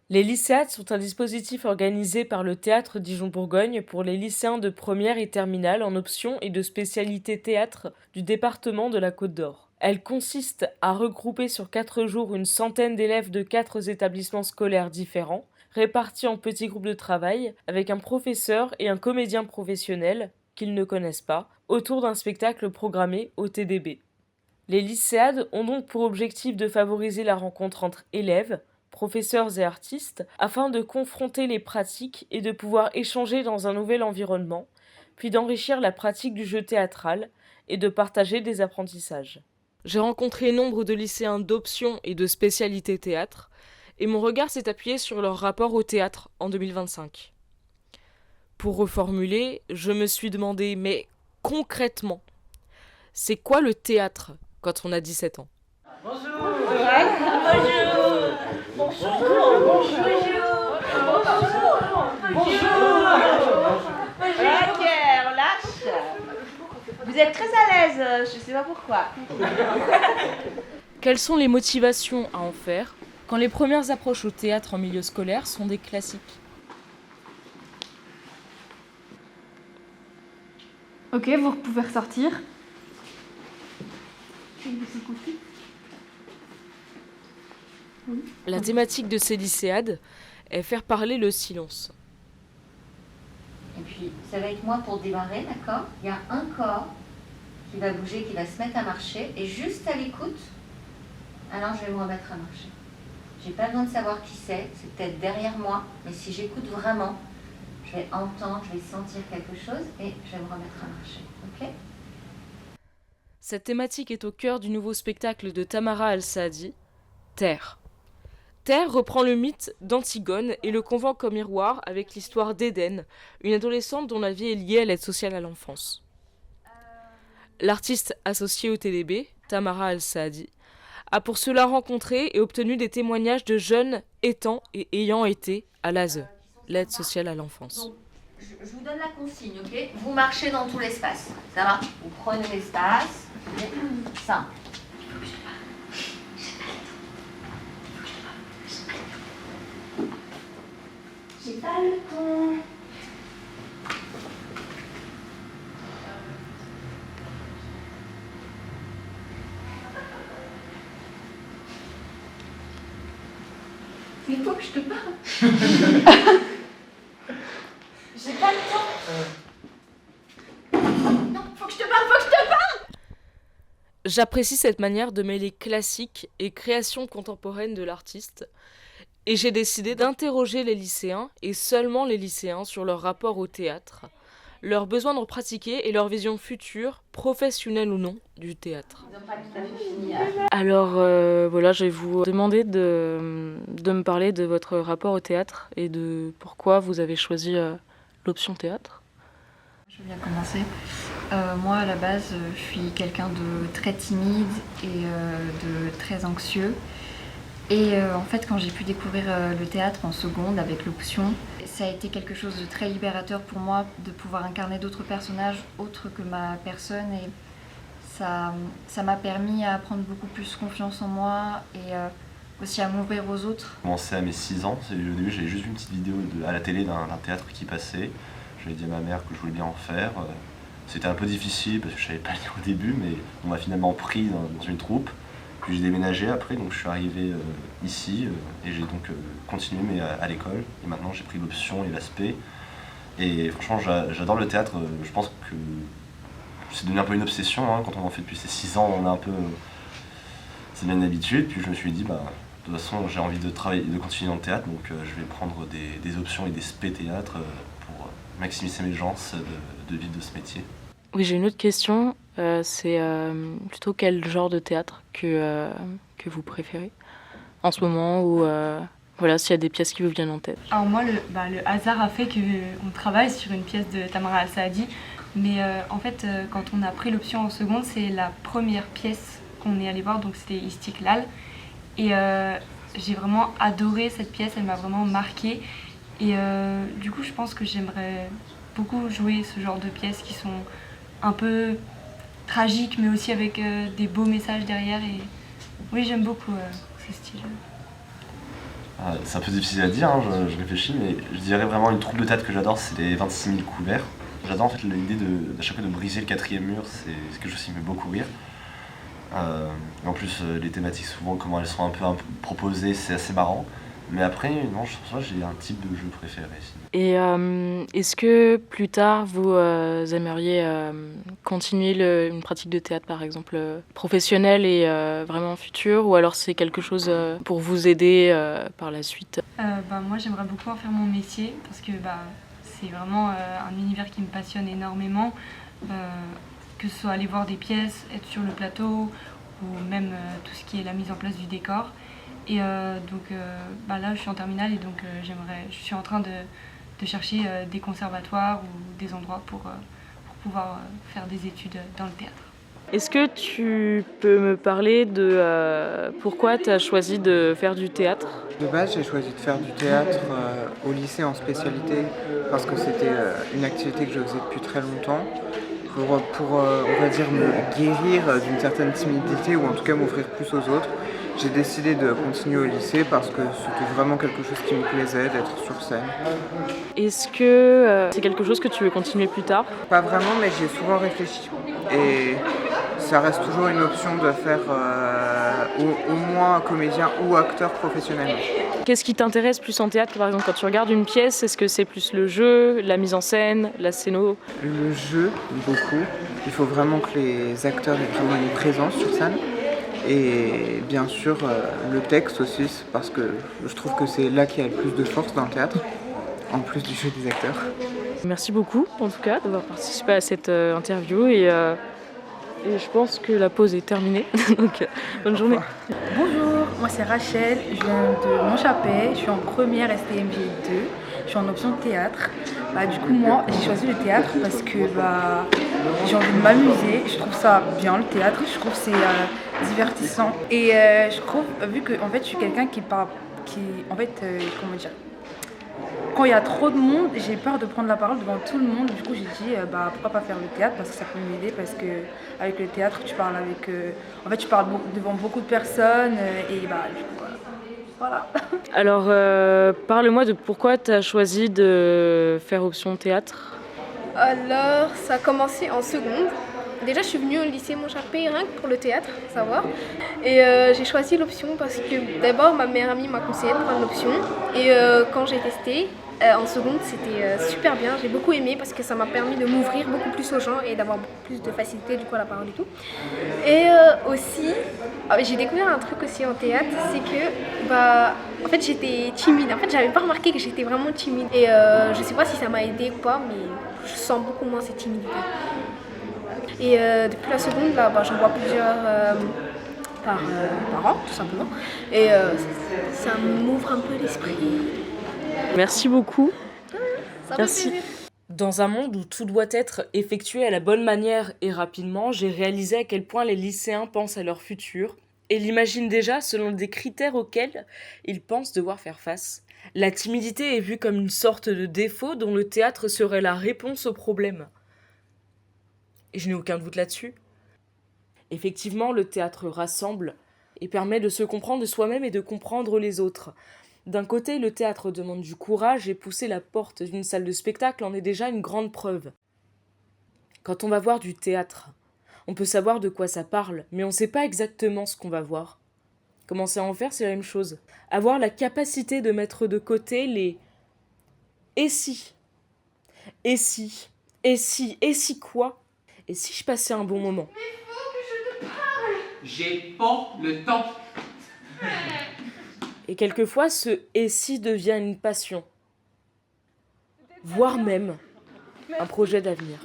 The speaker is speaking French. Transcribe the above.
Les lycéades sont un dispositif organisé par le Théâtre Dijon-Bourgogne pour les lycéens de première et terminale en option et de spécialité théâtre du département de la Côte d'Or. Elle consiste à regrouper sur 4 jours une centaine d'élèves de 4 établissements scolaires différents, répartis en petits groupes de travail, avec un professeur et un comédien professionnel, qu'ils ne connaissent pas, autour d'un spectacle programmé au TDB. Les lycéades ont donc pour objectif de favoriser la rencontre entre élèves, professeurs et artistes, afin de confronter les pratiques et de pouvoir échanger dans un nouvel environnement, puis d'enrichir la pratique du jeu théâtral et de partager des apprentissages. J'ai rencontré nombre de lycéens d'options et de spécialités théâtre, et mon regard s'est appuyé sur leur rapport au théâtre en 2025. Pour reformuler, je me suis demandé, mais concrètement, c'est quoi le théâtre quand on a 17 ans? Ok, relâche. Vous êtes très à l'aise, je sais pas pourquoi. Quelles sont les motivations à en faire quand les premières approches au théâtre en milieu scolaire sont des classiques? Ok, vous pouvez ressortir. La thématique de ces lycéades est faire parler le silence. Et puis, ça va être moi pour démarrer, d'accord? Il y a un corps qui va bouger, qui va se mettre à marcher, et juste à l'écoute, alors je vais me remettre à marcher. J'ai pas besoin de savoir qui c'est peut-être derrière moi, mais si j'écoute vraiment, je vais entendre, je vais sentir quelque chose, et je vais me remettre à marcher, ok? Cette thématique est au cœur du nouveau spectacle de Tamara Al-Saadi, Terre. Terre reprend le mythe d'Antigone et le convoque comme miroir avec l'histoire d'Éden, une adolescente dont la vie est liée à l'aide sociale à l'enfance. L'artiste associée au TDB, Tamara Al-Saadi, a pour cela rencontré et obtenu des témoignages de jeunes étant et ayant été à l'ASE, l'aide sociale à l'enfance. Donc, je vous donne la consigne, ok? Vous marchez dans tout l'espace, ça va? Vous prenez l'espace, simple. J'ai pas le temps. Mais faut que je te parle. J'ai pas le temps. Non, faut que je te parle. J'apprécie cette manière de mêler classique et création contemporaine de l'artiste, et j'ai décidé d'interroger les lycéens, et seulement les lycéens, sur leur rapport au théâtre, leur besoin d'en pratiquer et leur vision future, professionnelle ou non, du théâtre. Ils n'ont pas tout à fait fini. Alors voilà, je vais vous demander de me parler de votre rapport au théâtre et de pourquoi vous avez choisi l'option théâtre. Je vais bien commencer. Moi, à la base, je suis quelqu'un de très timide et de très anxieux. Et en fait, quand j'ai pu découvrir le théâtre en seconde avec l'option, ça a été quelque chose de très libérateur pour moi de pouvoir incarner d'autres personnages autres que ma personne. Et ça m'a permis à prendre beaucoup plus confiance en moi et aussi à m'ouvrir aux autres. J'ai commencé à mes 6 ans, au début j'avais juste une petite vidéo à la télé d'un théâtre qui passait. J'avais dit à ma mère que je voulais bien en faire. C'était un peu difficile parce que je savais pas lire au début, mais on m'a finalement pris dans une troupe. Puis j'ai déménagé après, donc je suis arrivé ici et j'ai donc continué mais à l'école. Et maintenant j'ai pris l'option et l'aspect. Et franchement j'adore le théâtre, je pense que c'est devenu un peu une obsession, hein. Quand on en fait depuis ses 6 ans, on a un peu... c'est bien une habitude. Puis je me suis dit, de toute façon j'ai envie de travailler, de continuer dans le théâtre, donc je vais prendre des options et des spé théâtre pour maximiser mes chances de vivre de ce métier. Oui, j'ai une autre question. C'est plutôt quel genre de théâtre que vous préférez en ce moment ou voilà, s'il y a des pièces qui vous viennent en tête. Alors moi, le hasard a fait qu'on travaille sur une pièce de Tamara Al-Saadi, mais en fait, quand on a pris l'option en seconde, c'est la première pièce qu'on est allé voir, donc c'était Istiklal. Et j'ai vraiment adoré cette pièce, elle m'a vraiment marquée. Et du coup, je pense que j'aimerais beaucoup jouer ce genre de pièces qui sont un peu tragiques, mais aussi avec des beaux messages derrière. Et oui, j'aime beaucoup ce style. C'est un peu difficile à dire, hein, je réfléchis, mais je dirais vraiment une troupe de théâtre que j'adore, c'est les 26 000 couverts. J'adore en fait l'idée à chaque fois de briser le quatrième mur, c'est quelque chose qui me fait beaucoup rire. En plus, les thématiques, souvent, comment elles sont un peu proposées, c'est assez marrant. Mais après, non, je pense que j'ai un type de jeu préféré. Et est-ce que plus tard, vous aimeriez continuer une pratique de théâtre, par exemple, professionnelle et vraiment future, ou alors c'est quelque chose pour vous aider par la suite? Moi, j'aimerais beaucoup en faire mon métier, parce que c'est vraiment un univers qui me passionne énormément. Que ce soit aller voir des pièces, être sur le plateau, ou même tout ce qui est la mise en place du décor. Et là, je suis en terminale et donc je suis en train de chercher des conservatoires ou des endroits pour pouvoir faire des études dans le théâtre. Est-ce que tu peux me parler de pourquoi tu as choisi de faire du théâtre? De base, j'ai choisi de faire du théâtre au lycée en spécialité parce que c'était une activité que je faisais depuis très longtemps. Pour on va dire, me guérir d'une certaine timidité ou en tout cas m'ouvrir plus aux autres. J'ai décidé de continuer au lycée parce que c'était vraiment quelque chose qui me plaisait, d'être sur scène. Est-ce que c'est quelque chose que tu veux continuer plus tard? Pas vraiment, mais j'y ai souvent réfléchi. Et ça reste toujours une option de faire au moins comédien ou acteur professionnel. Qu'est-ce qui t'intéresse plus en théâtre, par exemple, quand tu regardes une pièce? Est-ce que c'est plus le jeu, la mise en scène, la scéno? Le jeu, beaucoup. Il faut vraiment que les acteurs aient vraiment une présence sur scène. Et bien sûr, le texte aussi, parce que je trouve que c'est là qu'il y a le plus de force dans le théâtre, en plus du jeu des acteurs. Merci beaucoup, en tout cas, d'avoir participé à cette interview. Et je pense que la pause est terminée. Donc, bonne journée. Bonjour, moi c'est Rachel, je viens de Montchapet, je suis en première STMG 2, je suis en option théâtre. Du coup, moi j'ai choisi le théâtre parce que j'ai envie de m'amuser, je trouve ça bien le théâtre, je trouve que c'est divertissant. Et je trouve, vu que en fait, je suis quelqu'un comment dire, quand il y a trop de monde, j'ai peur de prendre la parole devant tout le monde. Du coup, j'ai dit pourquoi pas faire le théâtre, parce que ça peut m'aider, parce que avec le théâtre, tu parles devant beaucoup de personnes et du coup, voilà. Alors, parle-moi de pourquoi tu as choisi de faire option théâtre. Alors, ça a commencé en seconde. Déjà, je suis venue au lycée Montchapet rien que pour le théâtre, faut savoir. Et j'ai choisi l'option parce que d'abord, ma meilleure amie m'a conseillé de prendre l'option. Et quand j'ai testé, en seconde, c'était super bien. J'ai beaucoup aimé parce que ça m'a permis de m'ouvrir beaucoup plus aux gens et d'avoir beaucoup plus de facilité du coup à la parole et tout. Et aussi, j'ai découvert un truc aussi en théâtre, c'est que en fait, j'étais timide. En fait, j'avais pas remarqué que j'étais vraiment timide. Et je sais pas si ça m'a aidé ou pas, mais je sens beaucoup moins cette timidité. Et depuis la seconde, j'en vois plusieurs par an, tout simplement. Et ça m'ouvre un peu l'esprit. Merci beaucoup. Merci. Dans un monde où tout doit être effectué à la bonne manière et rapidement, j'ai réalisé à quel point les lycéens pensent à leur futur et l'imaginent déjà selon des critères auxquels ils pensent devoir faire face. La timidité est vue comme une sorte de défaut dont le théâtre serait la réponse au problème. Et je n'ai aucun doute là-dessus. Effectivement, le théâtre rassemble et permet de se comprendre soi-même et de comprendre les autres. D'un côté, le théâtre demande du courage et pousser la porte d'une salle de spectacle en est déjà une grande preuve. Quand on va voir du théâtre, on peut savoir de quoi ça parle, mais on ne sait pas exactement ce qu'on va voir. Commencer à en faire, c'est la même chose. Avoir la capacité de mettre de côté les « et si ?» Et si ? Et si ? Et si quoi ? Et si je passais un bon moment ? Mais faut que je te parle. J'ai pas le temps. Et quelquefois, ce « et si » devient une passion, voire même un projet d'avenir.